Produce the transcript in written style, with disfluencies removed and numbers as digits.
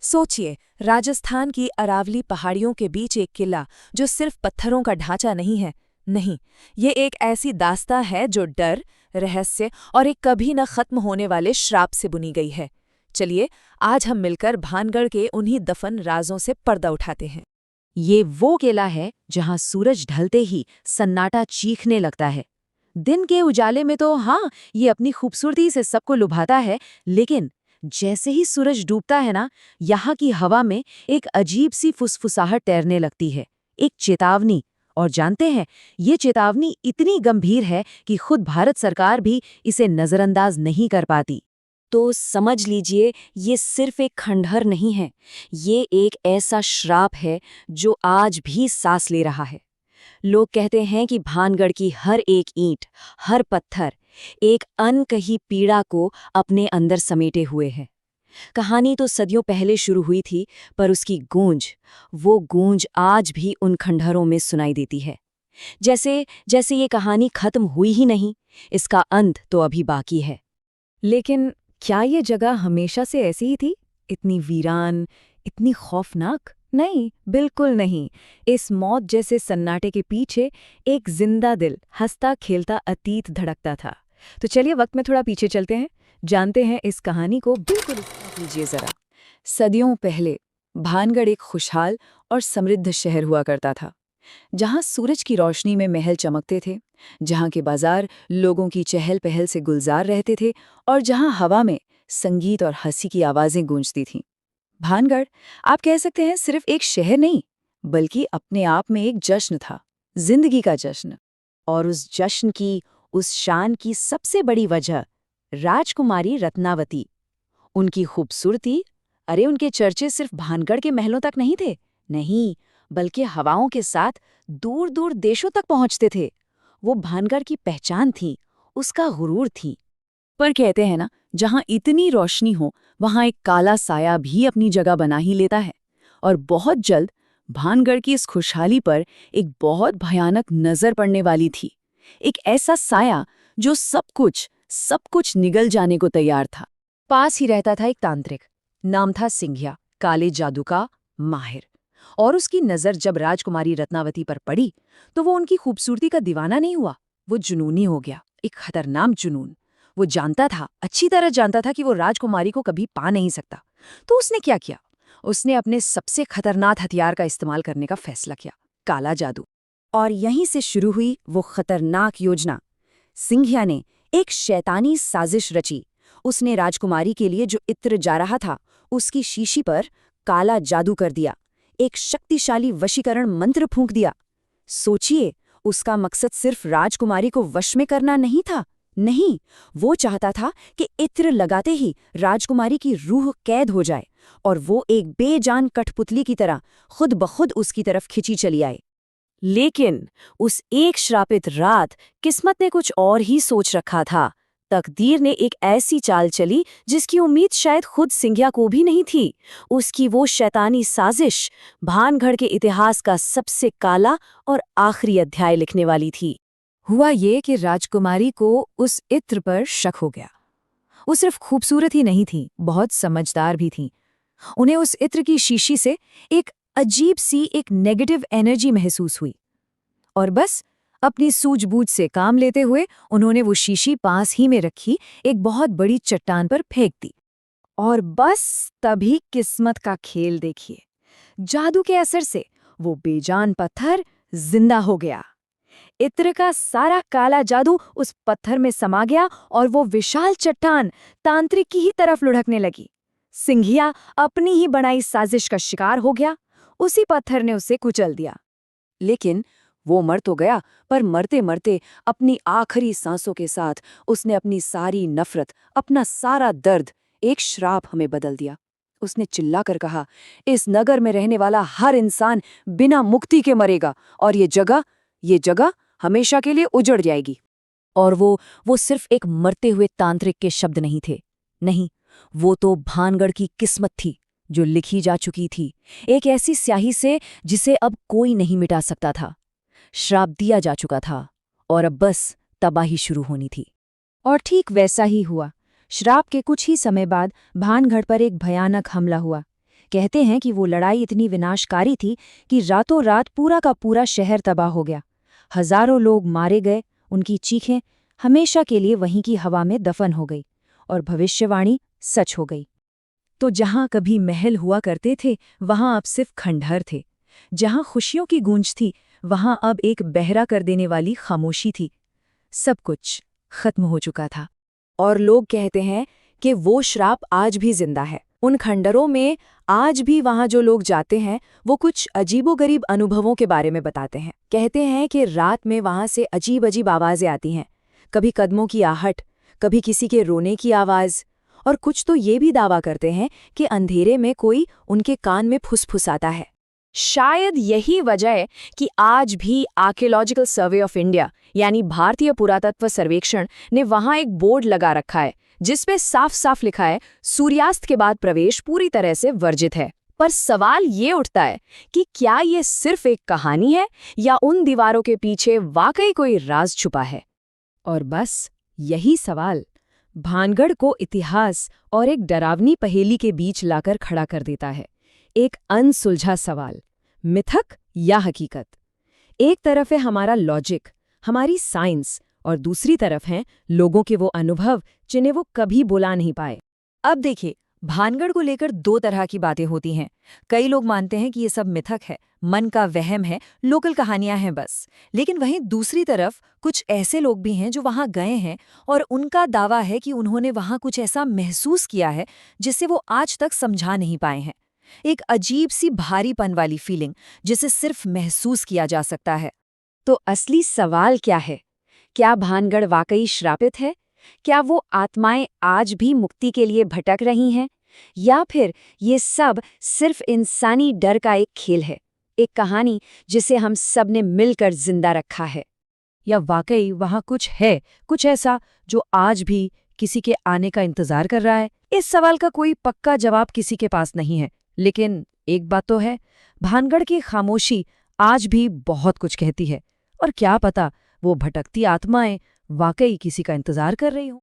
सोचिए, राजस्थान की अरावली पहाड़ियों के बीच एक किला जो सिर्फ पत्थरों का ढांचा नहीं है। नहीं, ये एक ऐसी दास्तां है जो डर, रहस्य और एक कभी न खत्म होने वाले श्राप से बुनी गई है। चलिए, आज हम मिलकर भानगढ़ के उन्हीं दफन राजों से पर्दा उठाते हैं। ये वो किला है जहां सूरज ढलते ही सन्नाटा चीखने लगता है। दिन के उजाले में तो हाँ, ये अपनी खूबसूरती से सबको लुभाता है, लेकिन जैसे ही सूरज डूबता है ना, यहाँ की हवा में एक अजीब सी फुसफुसाहट तैरने लगती है, एक चेतावनी। और जानते हैं, ये चेतावनी इतनी गंभीर है कि खुद भारत सरकार भी इसे नजरअंदाज नहीं कर पाती। तो समझ लीजिए, ये सिर्फ एक खंडहर नहीं है, ये एक ऐसा श्राप है जो आज भी सांस ले रहा है। लोग कहते हैं कि भानगढ़ की हर एक ईंट, हर पत्थर एक अनकही पीड़ा को अपने अंदर समेटे हुए है। कहानी तो सदियों पहले शुरू हुई थी, पर उसकी गूंज, वो गूंज आज भी उन खंडहरों में सुनाई देती है। जैसे जैसे ये कहानी खत्म हुई ही नहीं, इसका अंत तो अभी बाकी है। लेकिन क्या ये जगह हमेशा से ऐसी ही थी? इतनी वीरान, इतनी खौफनाक? नहीं, बिल्कुल नहीं। इस मौत जैसे सन्नाटे के पीछे एक जिंदा दिल, हंसता खेलता अतीत धड़कता था। तो चलिए वक्त में थोड़ा पीछे चलते हैं, जानते हैं इस कहानी को बिल्कुल। लीजिए जरा। सदियों पहले भानगढ़ एक खुशहाल और समृद्ध शहर हुआ करता था, जहां सूरज की रोशनी में महल चमकते थे, जहां के बाजार लोगों की चहल पहल से गुलजार रहते थे और जहां हवा में संगीत और हंसी की आवाजें गूंजती थीं। भानगढ़, आप कह सकते हैं, सिर्फ एक शहर नहीं, बल्कि अपने आप में एक जश्न था, जिंदगी का जश्न। और उस जश्न की, उस शान की सबसे बड़ी वजह राजकुमारी रत्नावती। उनकी खूबसूरती, अरे उनके चर्चे सिर्फ भानगढ़ के महलों तक नहीं थे, नहीं, बल्कि हवाओं के साथ दूर दूर देशों तक पहुंचते थे। वो भानगढ़ की पहचान थी, उसका गुरूर थी। पर कहते हैं ना, जहां इतनी रोशनी हो, वहां एक काला साया भी अपनी जगह बना ही लेता है। और बहुत जल्द भानगढ़ की इस खुशहाली पर एक बहुत भयानक नजर पड़ने वाली थी। एक ऐसा साया जो सब कुछ निगल जाने को तैयार था। पास ही रहता था एक तांत्रिक, नाम था सिंघिया, काले जादू का माहिर। और उसकी नजर जब राजकुमारी रत्नावती पर पड़ी, तो वो उनकी खूबसूरती का दीवाना नहीं हुआ, वो जुनूनी हो गया, एक खतरनाक जुनून। वो जानता था, अच्छी तरह जानता था कि वो राजकुमारी को कभी पा नहीं सकता। तो उसने क्या किया? उसने अपने सबसे खतरनाक हथियार का इस्तेमाल करने का फैसला किया, काला जादू। और यहीं से शुरू हुई वो खतरनाक योजना। सिंघिया ने एक शैतानी साजिश रची। उसने राजकुमारी के लिए जो इत्र जा रहा था, उसकी शीशी पर काला जादू कर दिया, एक शक्तिशाली वशीकरण मंत्र फूंक दिया। सोचिए, उसका मकसद सिर्फ राजकुमारी को वश में करना नहीं था, नहीं, वो चाहता था कि इत्र लगाते ही राजकुमारी की रूह कैद हो जाए और वो एक बेजान कठपुतली की तरह खुद ब खुद उसकी तरफ खिंची चली आए। लेकिन उस एक श्रापित रात किस्मत ने कुछ और ही सोच रखा था। तकदीर ने एक ऐसी चाल चली जिसकी उम्मीद शायद खुद सिंघिया को भी नहीं थी। उसकी वो शैतानी साजिश भानगढ़ के इतिहास का सबसे काला और आखिरी अध्याय लिखने वाली थी। हुआ ये कि राजकुमारी को उस इत्र पर शक हो गया। वो सिर्फ खूबसूरत ही नहीं थी, बहुत समझदार भी थी। उन्हें उस इत्र की शीशी से एक अजीब सी, एक नेगेटिव एनर्जी महसूस हुई। और बस अपनी सूझबूझ से काम लेते हुए उन्होंने वो शीशी पास ही में रखी एक बहुत बड़ी चट्टान पर फेंक दी। और बस तभी किस्मत का खेल देखिए। जादू के असर से वो बेजान पत्थर जिंदा हो गया। इत्र का सारा काला जादू उस पत्थर में समा गया और वो विशाल चट्टान तांत्रिक की ही तरफ लुढ़कने लगी। सिंघिया अपनी ही बनाई साजिश का शिकार हो गया। उसी पत्थर ने उसे कुचल दिया। लेकिन वो मर तो गया, पर मरते मरते अपनी आखिरी सांसों के साथ उसने अपनी सारी नफरत, अपना सारा दर्द एक श्राप हमें बदल दिया। उसने चिल्लाकर कहा, इस नगर में रहने वाला हर इंसान बिना मुक्ति के मरेगा और ये जगह हमेशा के लिए उजड़ जाएगी। और वो सिर्फ एक मरते हुए तांत्रिक के शब्द नहीं थे, नहीं, वो तो भानगढ़ की किस्मत थी जो लिखी जा चुकी थी, एक ऐसी स्याही से जिसे अब कोई नहीं मिटा सकता था। श्राप दिया जा चुका था और अब बस तबाही शुरू होनी थी। और ठीक वैसा ही हुआ। श्राप के कुछ ही समय बाद भानगढ़ पर एक भयानक हमला हुआ। कहते हैं कि वो लड़ाई इतनी विनाशकारी थी कि रातों रात पूरा का पूरा शहर तबाह हो गया। हजारों लोग मारे गए, उनकी चीखें हमेशा के लिए वहीं की हवा में दफन हो गई और भविष्यवाणी सच हो गई। तो जहां कभी महल हुआ करते थे, वहां अब सिर्फ खंडहर थे। जहां खुशियों की गूंज थी, वहां अब एक बहरा कर देने वाली खामोशी थी। सब कुछ खत्म हो चुका था। और लोग कहते हैं कि वो श्राप आज भी जिंदा है। उन खंडरों में आज भी वहां जो लोग जाते हैं वो कुछ अजीबोगरीब अनुभवों के बारे में बताते हैं। कहते हैं कि रात में वहां से अजीब अजीब आवाजें आती हैं, कभी कदमों की आहट, कभी किसी के रोने की आवाज, और कुछ तो ये भी दावा करते हैं कि अंधेरे में कोई उनके कान में फुसफुसाता है। शायद यही वजह है कि आज भी आर्कियोलॉजिकल सर्वे ऑफ इंडिया यानी भारतीय पुरातत्व सर्वेक्षण ने वहां एक बोर्ड लगा रखा है जिसपे साफ साफ लिखा है सूर्यास्त के बाद प्रवेश पूरी तरह से वर्जित है। पर सवाल ये उठता है कि क्या ये सिर्फ एक कहानी है या उन दीवारों के पीछे वाकई कोई राज छुपा है। और बस यही सवाल भानगढ़ को इतिहास और एक डरावनी पहेली के बीच लाकर खड़ा कर देता है। एक अनसुलझा सवाल, मिथक या हकीकत। एक तरफ है हमारा लॉजिक, हमारी साइंस, और दूसरी तरफ हैं लोगों के वो अनुभव जिन्हें वो कभी बुला नहीं पाए। अब देखिए, भानगढ़ को लेकर दो तरह की बातें होती हैं। कई लोग मानते हैं कि ये सब मिथक है, मन का वहम है, लोकल कहानियां हैं बस। लेकिन वहीं दूसरी तरफ कुछ ऐसे लोग भी हैं जो वहां गए हैं और उनका दावा है कि उन्होंने वहां कुछ ऐसा महसूस किया है जिसे वो आज तक समझा नहीं पाए हैं। एक अजीब सी भारीपन वाली फीलिंग जिसे सिर्फ महसूस किया जा सकता है। तो असली सवाल क्या है? क्या भानगढ़ वाकई श्रापित है? क्या वो आत्माएं आज भी मुक्ति के लिए भटक रही हैं? या फिर ये सब सिर्फ इंसानी डर का एक खेल है, एक कहानी जिसे हम सब ने मिलकर जिंदा रखा है? या वाकई वहां कुछ है, कुछ ऐसा जो आज भी किसी के आने का इंतजार कर रहा है? इस सवाल का कोई पक्का जवाब किसी के पास नहीं है, लेकिन एक बात तो है, भानगढ़ की खामोशी आज भी बहुत कुछ कहती है। और क्या पता वो भटकती आत्माएं वाकई किसी का इंतजार कर रही हों।